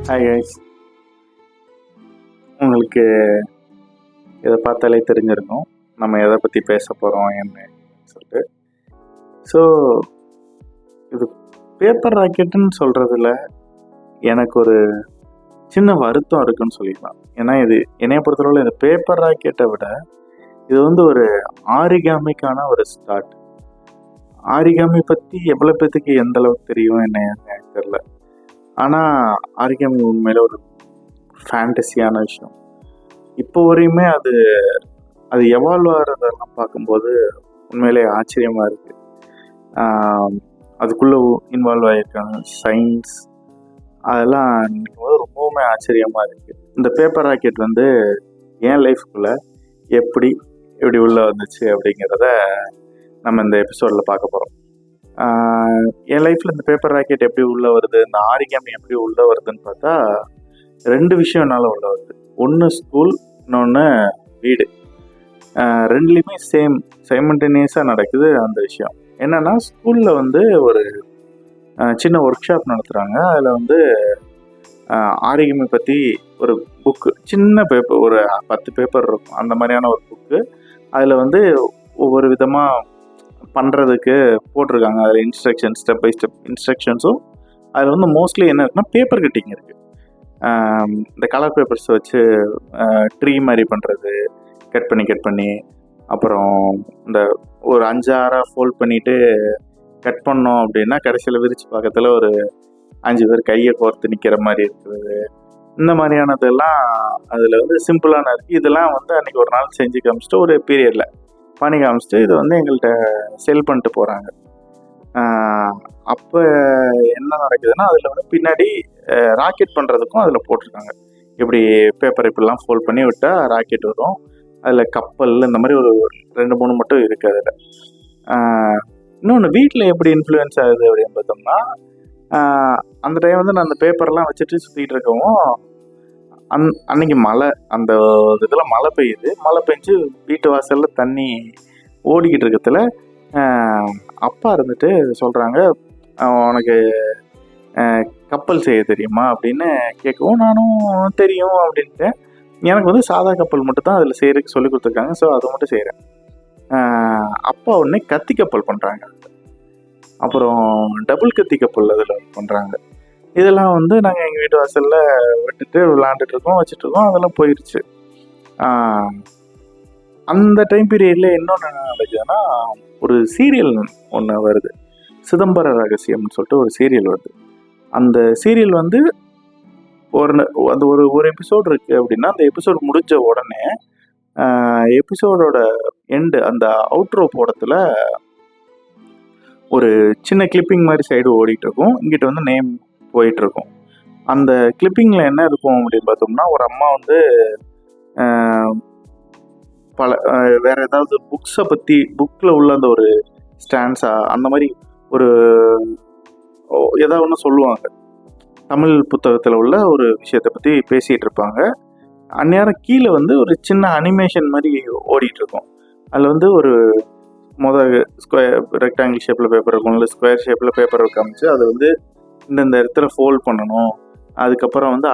Hi guys, உங்களுக்கு இதை பார்த்தாலே தெரிஞ்சிருக்கும் நம்ம எதை பற்றி பேச போகிறோம் என்ன சொல்லிட்டு. ஸோ இது பேப்பர் ராக்கெட்டுன்னு சொல்கிறதுல எனக்கு ஒரு சின்ன வருத்தம் இருக்குன்னு சொல்லிக்கலாம். ஏன்னா இது என்னைய பொறுத்தளவில் இந்த பேப்பர் ராக்கெட்டை விட இது வந்து ஒரு ஆரிகாமிக்கான ஒரு ஸ்டார்ட். ஆரிகாமி பற்றி எவ்வளோ பேத்துக்கு எந்த அளவுக்கு தெரியும் என்ன எனக்கு தெரியல. ஆனால் ஆரிகாமி உண்மையில ஒரு ஃபேண்டஸியான விஷயம். இப்போ வரையுமே அது எவால்வ் ஆகிறதெல்லாம் பார்க்கும்போது உண்மையிலே ஆச்சரியமாக இருக்குது. அதுக்குள்ளே இன்வால்வ் ஆகியிருக்காங்க சயின்ஸ், அதெல்லாம் நினைக்கும்போது ரொம்பவுமே ஆச்சரியமாக இருக்குது. இந்த பேப்பர் ராக்கெட் வந்து என் லைஃப்குள்ளே எப்படி உள்ளே வந்துச்சு அப்படிங்கிறத நம்ம இந்த எபிசோடில் பார்க்க போகிறோம். என் லைஃப்பில் இந்த பேப்பர் ராக்கெட் எப்படி உள்ளே வருது, இந்த ஆரிகாமி எப்படி உள்ளே வருதுன்னு பார்த்தா 2 விஷயம் என்னால் உள்ளே வருது. ஒன்று ஸ்கூல், இன்னொன்று வீடு. ரெண்டுலேயுமே சைமல்டேனியஸாக நடக்குது. அந்த விஷயம் என்னென்னா, ஸ்கூலில் வந்து ஒரு சின்ன ஒர்க் ஷாப் நடத்துகிறாங்க. அதில் வந்து ஆரிகாமி பற்றி ஒரு புக்கு, சின்ன பேப்பர், ஒரு 10 பேப்பர் இருக்கும், அந்த மாதிரியான ஒரு புக்கு. அதில் வந்து ஒவ்வொரு விதமாக பண்ணுறதுக்கு போட்டிருக்காங்க. அதில் இன்ஸ்ட்ரக்ஷன், ஸ்டெப் பை ஸ்டெப் இன்ஸ்ட்ரக்ஷன்ஸும். அதில் வந்து மோஸ்ட்லி என்ன இருக்குன்னா பேப்பர் கட்டிங் இருக்குது. இந்த கலர் பேப்பர்ஸ் வச்சு ட்ரீ மாதிரி பண்ணுறது, கட் பண்ணி அப்புறம் இந்த ஒரு 5-6 ஃபோல்ட் பண்ணிவிட்டு கட் பண்ணோம் அப்படின்னா கடைசியில் விரிச்சு பக்கத்தில் ஒரு 5 பேர் கையை கோர்த்து நிற்கிற மாதிரி இருக்கிறது. இந்த மாதிரியானதெல்லாம் அதில் வந்து சிம்பிளான இருக்குது. இதெல்லாம் வந்து அன்றைக்கி ஒரு நாள் செஞ்சு காமிச்சிட்டு ஒரு பீரியடில் பண்ணி காமிச்சிட்டு இதை வந்து எங்கள்கிட்ட செல் பண்ணிட்டு போகிறாங்க. அப்போ என்ன நடக்குதுன்னா, அதில் வந்து பின்னாடி ராக்கெட் பண்ணுறதுக்கும் அதில் போட்டிருக்காங்க. இப்படி பேப்பர் இப்படிலாம் ஃபோல்ட் பண்ணி விட்டால் ராக்கெட் வரும். அதில் கப்பல் இந்த மாதிரி ஒரு 2-3 மட்டும் இருக்குது அதில். இன்னொன்று வீட்டில் எப்படி இன்ஃப்ளூயன்ஸ் ஆகுது அப்படின்னு பார்த்தோம்னா, அந்த டைம் வந்து நான் அந்த பேப்பர்லாம் வச்சுட்டு சுற்றிட்டு இருக்கவும் அன்னைக்கு மழை, அந்த இதில் மழை பெய்யுது. மழை பெஞ்சு வீட்டு வாசலில் தண்ணி ஓடிக்கிட்டு இருக்கிறதுல அப்பா இருந்துட்டு சொல்கிறாங்க, உனக்கு கப்பல் செய்ய தெரியுமா அப்படின்னு கேட்கவும், நானும் தெரியும் அப்படின்ட்டு. எனக்கு வந்து சாதா கப்பல் மட்டும் தான் அதில் செய்கிறதுக்கு சொல்லி கொடுத்துருக்காங்க. ஸோ அதை மட்டும் செய்கிறேன். அப்பா உடனே கத்தி கப்பல் பண்ணுறாங்க, அப்புறம் டபுள் கத்தி கப்பல் அதில் பண்ணுறாங்க. இதெல்லாம் வந்து நாங்கள் எங்கள் வீட்டு வாசலில் விட்டுட்டு விளாண்டுட்ருக்கோம், வச்சுட்ருக்கோம். அதெல்லாம் போயிடுச்சு. அந்த டைம் பீரியடில் இன்னொன்று என்ன நடக்குதுன்னா, ஒரு சீரியல் ஒன்று வருது, சிதம்பர ரகசியம்னு சொல்லிட்டு ஒரு சீரியல் வருது. அந்த சீரியல் வந்து ஒரு எபிசோடு இருக்குது அப்படின்னா, அந்த எபிசோடு முடிஞ்ச உடனே எபிசோடோட எண்டு, அந்த அவுட்ரோ போடத்தில் ஒரு சின்ன கிளிப்பிங் மாதிரி சைடு ஓடிட்டு இருக்கும். இங்கிட்ட வந்து நேம் போயிட்டுருக்கும். அந்த கிளிப்பிங்கில் என்ன இருக்கும் அப்படின்னு பார்த்தோம்னா, ஒரு அம்மா வந்து வேறு ஏதாவது புக்ஸை பற்றி, புக்கில் உள்ள அந்த ஒரு ஸ்டான்ஸா அந்த மாதிரி ஒரு ஏதாவது ஒன்று சொல்லுவாங்க. தமிழ் புத்தகத்தில் உள்ள ஒரு விஷயத்தை பற்றி பேசிகிட்டு இருப்பாங்க. அந்நேரம் கீழே வந்து ஒரு சின்ன அனிமேஷன் மாதிரி ஓடிட்டுருக்கும். அதில் வந்து ஒரு ஸ்கொயர் ரெக்டாங்கிள் ஷேப்பில் பேப்பர் இருக்கும், இல்லை ஸ்கொயர் ஷேப்பில் பேப்பர் காமிச்சு அதை வந்து இந்த இடத்துல ஃபோல்ட் பண்ணணும். அதுக்கப்புறம் வந்து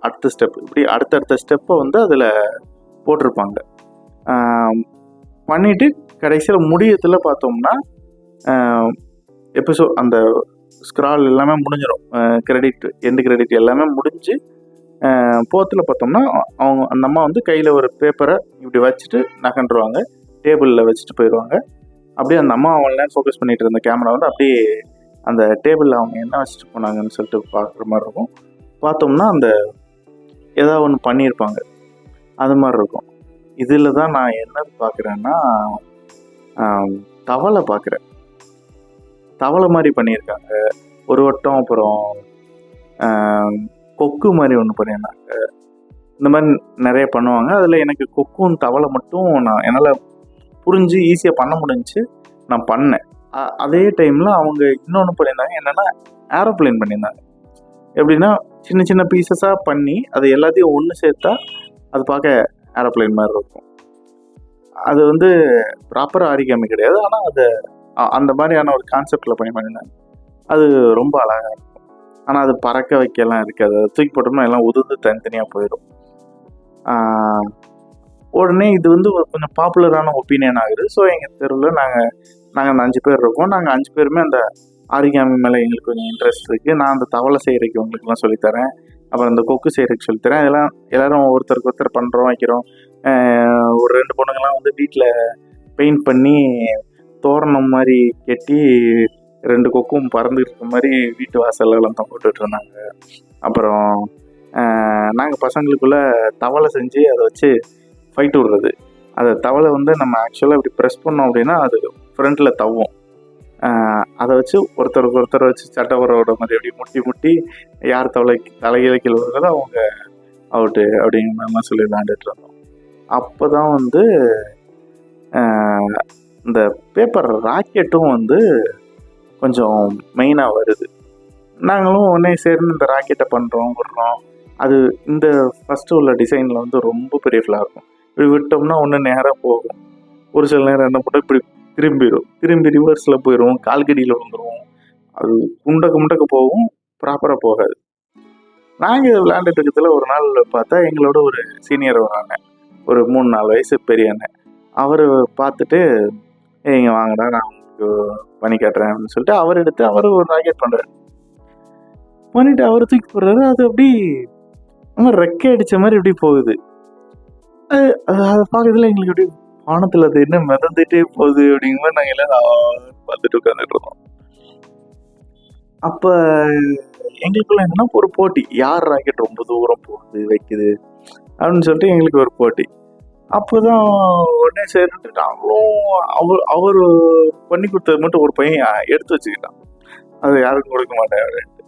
அடுத்த ஸ்டெப், இப்படி அடுத்தடுத்த ஸ்டெப்பை வந்து அதில் போட்டிருப்பாங்க. பண்ணிவிட்டு கடைசியில் முடியத்தில் பார்த்தோம்னா எபிசோட் அந்த ஸ்க்ரால் எல்லாமே முடிஞ்சிடும். எண்டு கிரெடிட் எல்லாமே முடிஞ்சு போத்தில் பார்த்தோம்னா அந்த அம்மா வந்து கையில் ஒரு பேப்பரை இப்படி வச்சுட்டு நகண்டுருவாங்க, டேபிளில் வச்சுட்டு போயிடுவாங்க. அப்படியே அந்த அம்மா அவங்கள ஃபோக்கஸ் பண்ணிகிட்டு இருந்த கேமரா வந்து அப்படியே அந்த டேபிளில் அவங்க என்ன வச்சுட்டு போனாங்கன்னு சொல்லிட்டு பார்க்குற மாதிரி இருக்கும். பார்த்தோம்னா அந்த ஏதாவது ஒன்று பண்ணியிருப்பாங்க, அது மாதிரி இருக்கும். இதில் தான் நான் என்ன பார்க்குறேன்னா, தவளை பார்க்குறேன். தவளை மாதிரி பண்ணியிருக்காங்க ஒரு வட்டம். அப்புறம் கொக்கு மாதிரி ஒன்று பண்ணியிருந்தாங்க. இந்த மாதிரி நிறைய பண்ணுவாங்க. அதில் எனக்கு கொக்கும் தவளை மட்டும் என்னால் புரிஞ்சு ஈஸியாக பண்ண முடிஞ்சு நான் பண்ணேன். அதே டைமில் அவங்க இன்னொன்று பண்ணியிருந்தாங்க, என்னென்னா ஏரோப்ளேன் பண்ணியிருந்தாங்க. எப்படின்னா சின்ன சின்ன பீசஸாக பண்ணி அது எல்லாத்தையும் ஒன்று சேர்த்தா அது பார்க்க ஏரோப்ளேன் மாதிரி இருக்கும். அது வந்து ப்ராப்பர் ஆரிகாமி கிடையாது, ஆனால் அது அந்த மாதிரியான ஒரு கான்செப்டில் பண்ணியிருந்தாங்க. அது ரொம்ப அழகாக இருக்கும். ஆனால் அது பறக்க வைக்கலாம் இருக்காது. அதை தூக்கி போட்டோம்னா எல்லாம் உதிர்ந்து தனித்தனியாக போயிடும். உடனே இது வந்து ஒரு கொஞ்சம் பாப்புலரான ஒப்பீனியன் ஆகுது. ஸோ எங்கள் தெருவில் நாங்கள் அந்த 5 பேர் இருக்கோம். நாங்கள் 5 பேருமே அந்த ஆரிகாமி மேலே எங்களுக்கு கொஞ்சம் இன்ட்ரெஸ்ட் இருக்குது. நான் அந்த தவளை செய்கிறதுக்கு உங்களுக்குலாம் சொல்லித்தரேன். அப்புறம் இந்த கொக்கு செய்கிறதுக்கு சொல்லித்தரேன். இதெல்லாம் எல்லோரும் ஒருத்தருக்கு ஒருத்தர் பண்ணுறோம், வைக்கிறோம். ஒரு 2 பொண்ணுங்கள்லாம் வந்து வீட்டில் பெயிண்ட் பண்ணி தோரணம் மாதிரி கட்டி 2 கொக்கும் பறந்துட்டு இருக்க மாதிரி வீட்டு வாசல்லாம் தொங்க விட்டுட்டு இருந்தாங்க. அப்புறம் நாங்கள் பசங்களுக்குள்ளே தவளை செஞ்சு அதை வச்சு ஃபைட் விடுறது. அதை தவளை வந்து நம்ம ஆக்சுவலாக இப்படி ப்ரெஸ் பண்ணோம் அப்படின்னா அது ஃப்ரண்ட்டில் தவ்வும். அதை வச்சு ஒருத்தருக்கு ஒருத்தர் வச்சு சட்டவரோட மாதிரி அப்படி முட்டி முட்டி யார் தலைகீழ வருகிறதோ அவங்க அவுட்டு அப்படிங்கிற மாதிரிலாம் சொல்லி விளையாண்டுட்டு இருந்தோம். அப்போ தான் வந்து இந்த பேப்பர் ராக்கெட்டும் வந்து கொஞ்சம் மெயினாக வருது. நாங்களும் உடனே சேர்ந்து இந்த ராக்கெட்டை பண்ணுறோம், விடுறோம். அது இந்த ஃபஸ்ட்டு உள்ள டிசைனில் வந்து ரொம்ப பெரிய ஃப்ளாக இருக்கும். இப்படி விட்டோம்னா ஒன்று நேராக போகும். ஒரு சில நேரம் என்ன பண்ணோம், இப்படி திரும்பி ரிவர்ஸில் போயிடும், கால்கடியில் வந்துடும். அது முண்டக்க போகும், ப்ராப்பராக போகாது. நாங்கள் இதை விளையாண்டுட்டு இருக்கிறதுல ஒரு நாள் பார்த்தா எங்களோட ஒரு சீனியர் வராங்க, ஒரு 3-4 வயசு பெரிய அண்ணன். அவர் பார்த்துட்டு இங்கே வாங்கடா நான் உங்களுக்கு பண்ணி காட்டுறேன் அப்படின்னு சொல்லிட்டு அவர் எடுத்து அவர் ஒரு ராக்கெட் பண்ணுறாரு. பண்ணிட்டு அவர் தூக்கி போடுறாரு. அது அப்படி ரெக்கை அடித்த மாதிரி இப்படி போகுது. அதை பார்க்கறதுல எங்களுக்கு எப்படி வானத்தில் அது என்ன மிதந்துட்டே போகுது அப்படிங்கிற மாதிரி நாங்கள் எல்லாம் பார்த்துட்டு உட்காந்துட்டு இருந்தோம். அப்போ எங்களுக்குள்ள என்னன்னா ஒரு போட்டி, யார் ராக்கெட் ரொம்ப தூரம் போகுது வைக்குது அப்படின்னு சொல்லிட்டு எங்களுக்கு ஒரு போட்டி. அப்போதான் உடனே சேர்ந்துட்டு நாங்களும் அவர் பண்ணி கொடுத்தது மட்டும் ஒரு பையன் எடுத்து வச்சுக்கிட்டான், அது யாருக்கும் கொடுக்க மாட்டேன் அப்படின்ட்டு.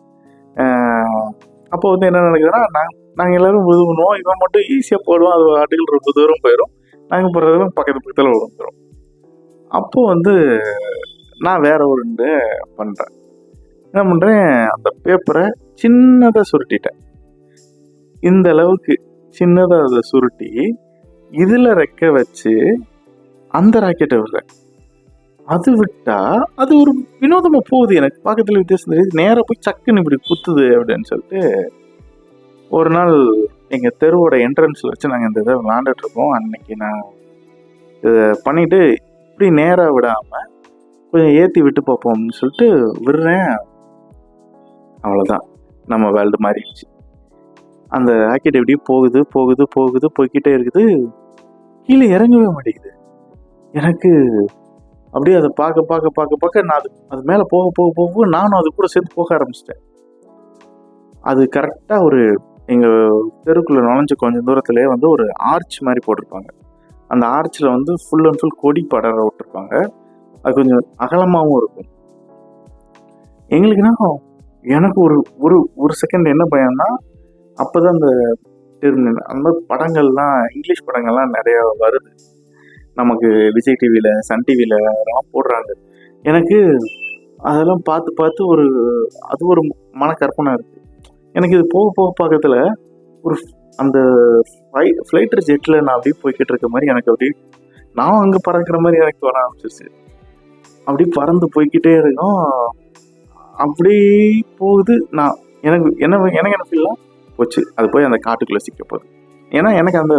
அப்போ வந்து என்ன நடக்குதுன்னா, நாங்கள் எல்லாரும் இது பண்ணுவோம், இவன் மட்டும் ஈஸியாக போடுவோம், அது ஆட்டுகள் ரொம்ப தூரம் போயிடும், நாங்கள் போடுறதுல பக்கத்தில் விழுந்துடும். அப்போ வந்து நான் வேற ஒரு பண்ணுறேன். என்ன பண்ணுறேன், அந்த பேப்பரை சின்னதாக சுருட்டிட்டேன். இந்த அளவுக்கு சின்னதாக அதை சுருட்டி இதில் ரெக்க வச்சு அந்த ராக்கெட்டை விடுறேன். அது விட்டா அது ஒரு வினோதமாக போகுது, எனக்கு பக்கத்தில் வித்தியாசம் தெரியுது. நேராக போய் சக்குன்னு இப்படி குத்துது அப்படின்னு சொல்லிட்டு ஒரு நாள் எங்கள் தெருவோட என்ட்ரன்ஸில் வச்சு நாங்கள் இந்த இதை விளாண்டுட்ருக்கோம். அன்னைக்கு நான் இதை பண்ணிவிட்டு இப்படி நேராக விடாமல் கொஞ்சம் ஏற்றி விட்டு பார்ப்போம்னு சொல்லிட்டு விடுறேன். அவ்வளோதான், நம்ம வேர்ல்டு மாறிடுச்சு. அந்த ராக்கெட் எப்படியே போகுது போய்கிட்டே இருக்குது, கீழே இறங்கவே மாட்டேங்குது. எனக்கு அப்படியே அதை பார்க்க நான் அது மேலே போக நானும் அது கூட சேர்த்து போக ஆரம்பிச்சிட்டேன். அது கரெக்டாக ஒரு எங்கள் தெருக்குள்ளே நுழைஞ்ச கொஞ்சம் தூரத்துலேயே வந்து ஒரு ஆர்ச் மாதிரி போட்டிருப்பாங்க. அந்த ஆர்ச்சில் வந்து ஃபுல் அண்ட் ஃபுல் கொடி படர விட்டுருப்பாங்க. அது கொஞ்சம் அகலமாகவும் இருக்கும். எங்களுக்குன்னா எனக்கு ஒரு செகண்ட் என்ன பயம்னா, அப்போ தான் அந்த அந்த மாதிரி படங்கள்லாம், இங்கிலீஷ் படங்கள்லாம் நிறையா வருது நமக்கு. விஜய் டிவியில், சன் டிவியில் அதெல்லாம் போடுறாங்க. எனக்கு அதெல்லாம் பார்த்து அது ஒரு மனக்கற்பனை இருக்குது. எனக்கு இது போக பக்கத்தில் ஒரு அந்த ஃப்ளைட்டர் ஜெட்டில் நான் அப்படியே போய்கிட்டு இருக்க மாதிரி எனக்கு அப்படியே நான் அங்கே பறக்கிற மாதிரி எனக்கு வர ஆரம்பிச்சிருச்சு. அப்படி பறந்து போய்கிட்டே இருக்கும். அப்படி போகுது. நான் எனக்கு ஃபீல்லாம் போச்சு, அது போய் அந்த காட்டுக்குள்ளே சிக்க போகுது. ஏன்னா எனக்கு அந்த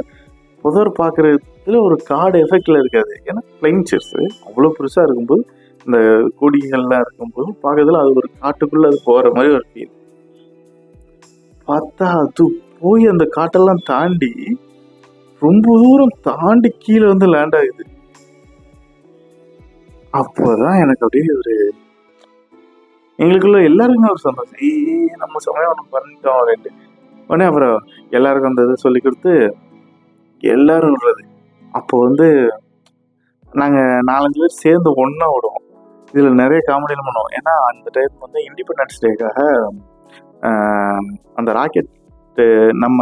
புதர் பார்க்குறதுல ஒரு காடு எஃபெக்டில் இருக்காது. ஏன்னா பிளைன் சேர்ஸு அவ்வளோ பெருசாக இருக்கும்போது, இந்த கொடிகள்லாம் இருக்கும்போது பார்க்கறதுல அது ஒரு காட்டுக்குள்ளே அது போகிற மாதிரி ஒரு ஃபீல். பார்த்தா அது போய் அந்த காட்டெல்லாம் தாண்டி ரொம்ப தூரம் தாண்டி கீழே வந்து லேண்ட் ஆகுது. அப்போதான் எனக்கு அப்படியே எங்களுக்குள்ள எல்லாருக்குமே ஒரு சந்தோஷம், நம்ம சமயம் ஒன்று பண்ணிட்டோம் அப்படின்ட்டு. உடனே அப்புறம் எல்லாருக்கும் அந்த இதை சொல்லி கொடுத்து எல்லாரும் விடுறது. அப்போ வந்து நாங்கள் 4-5 பேர் சேர்ந்து ஒன்றா விடுவோம். இதில் நிறைய காமெடியில் பண்ணுவோம். ஏன்னா அந்த டைம் வந்து இண்டிபெண்டன்ஸ் டேக்காக அந்த ராக்கெட்டு நம்ம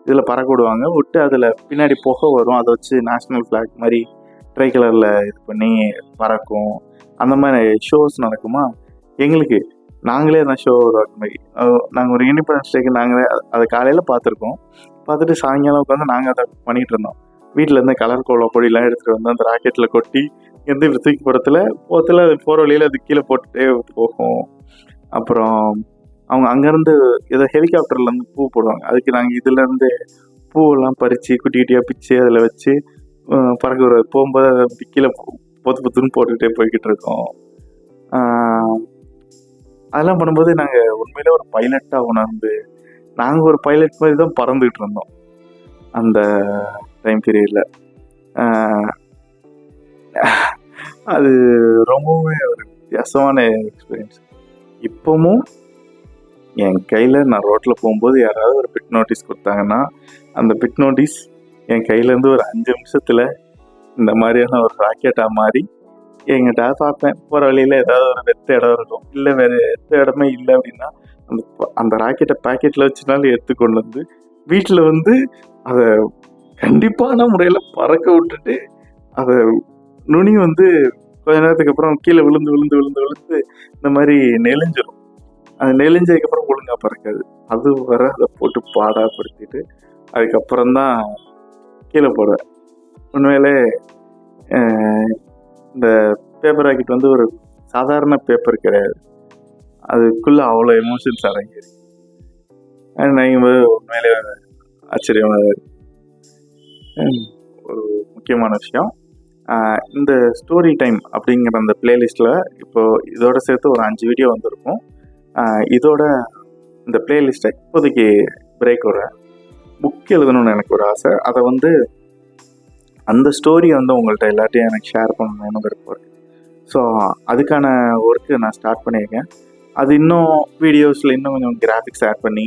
இதில் பறக்க விடுவாங்க. விட்டு அதில் பின்னாடி புகை வரும், அதை வச்சு நேஷ்னல் ஃப்ளாக் மாதிரி ட்ரை கலரில் இது பண்ணி பறக்கும். அந்த மாதிரி ஷோஸ் நடக்குமா எங்களுக்கு. நாங்களே அந்த ஷோ உருவாக்க மாதிரி நாங்கள் ஒரு இண்டிபெண்டன்ஸ் டேக்கு நாங்களே அதை காலையில் பார்த்துருக்கோம். பார்த்துட்டு சாயங்காலம் உட்காந்து நாங்கள் அதை பண்ணிகிட்டு இருந்தோம். வீட்டில் இருந்து கலர் கோலம் பொடியெலாம் எடுத்துகிட்டு வந்து அந்த ராக்கெட்டில் கொட்டி எந்த தூக்கி போகிறதுல அது போகிற வழியில் அது கீழே போட்டுகிட்டே போகும். அப்புறம் அவங்க அங்கேருந்து ஏதோ ஹெலிகாப்டர்லேருந்து பூ போடுவாங்க. அதுக்கு நாங்கள் இதுலேருந்து பூவெல்லாம் பறித்து குட்டி குட்டியாக பிச்சு அதில் வச்சு பறக்க போகும்போது அதை கீழே பொத்து பொத்துன்னு போட்டுக்கிட்டே போய்கிட்டு இருக்கோம். அதெல்லாம் பண்ணும்போது நாங்கள் உண்மையிலே ஒரு பைலட்டாக உணர்ந்து நாங்கள் ஒரு பைலட் மாதிரி தான் பறந்துக்கிட்டு இருந்தோம் அந்த டைம் பீரியடில். அது ரொம்பவுமே ஒரு வித்தியாசமான எக்ஸ்பீரியன்ஸ். இப்போவும் என் கையில் நான் ரோட்டில் போகும்போது யாராவது ஒரு பிட் நோட்டீஸ் கொடுத்தாங்கன்னா அந்த பிட் நோட்டீஸ் என் கையிலேருந்து ஒரு 5 நிமிஷத்தில் இந்த மாதிரியான ஒரு ராக்கெட்டாக மாறி எங்கிட்ட பார்ப்பேன். போகிற வழியில் ஏதாவது ஒரு வெத்த இடம் இருக்கும், இல்லை வேறு எந்த இடமே இல்லை அப்படின்னா அந்த ராக்கெட்டை பேக்கெட்டில் வச்சுனாலும் எடுத்துக்கொண்டு வந்து வீட்டில் வந்து அதை கண்டிப்பான முறையில் பறக்க விட்டுட்டு அதை நுனி வந்து கொஞ்ச நேரத்துக்கு அப்புறம் கீழே விழுந்து விழுந்து விழுந்து விழுந்து இந்த மாதிரி நெளிஞ்சிடும். அது நெளிஞ்சதுக்கப்புறம் ஒழுங்காக பறக்காது. அது வர அதை போட்டு பாடாப்படுத்திட்டு அதுக்கப்புறம்தான் கீழே போடுவேன். உண்மையிலே இந்த பேப்பர் ராக்கெட் வந்து ஒரு சாதாரண பேப்பர் கிடையாது, அதுக்குள்ளே அவ்வளோ எமோஷன்ஸ் அடங்கியிருக்கு. நீங்கள் உண்மையிலே ஆச்சரியமாக ஒரு முக்கியமான விஷயம். இந்த ஸ்டோரி டைம் அப்படிங்கிற அந்த பிளேலிஸ்ட்டில் இப்போது இதோட சேர்த்து ஒரு 5 வீடியோ வந்திருக்கும். இதோட இந்த பிளேலிஸ்ட்டை இப்போதைக்கு பிரேக் விடுறேன். புக் எழுதணும்னு எனக்கு ஒரு ஆசை. அதை வந்து அந்த ஸ்டோரியை வந்து உங்கள்கிட்ட எல்லாத்தையும் எனக்கு ஷேர் பண்ணணும்னு விருப்பம் இருக்குது. ஸோ அதுக்கான ஒர்க்கு நான் ஸ்டார்ட் பண்ணியிருக்கேன். அது இன்னும் வீடியோஸில் இன்னும் கொஞ்சம் கிராஃபிக்ஸ் ஆட் பண்ணி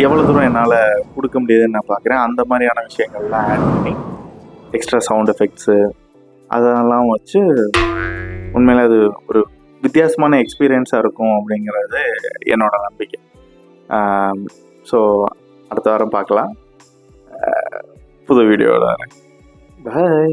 எவ்வளோ தூரம் என்னால் கொடுக்க முடியுதுன்னு நான் பார்க்குறேன். அந்த மாதிரியான விஷயங்கள்லாம் ஆட் பண்ணி எக்ஸ்ட்ரா சவுண்ட் எஃபெக்ட்ஸு அதெல்லாம் வச்சு உண்மையிலே அது ஒரு வித்தியாசமான எக்ஸ்பீரியன்ஸாக இருக்கும் அப்படிங்கிறது என்னோட நம்பிக்கை. ஸோ அடுத்த வாரம் பார்க்கலாம் புது வீடியோவில். பாய்.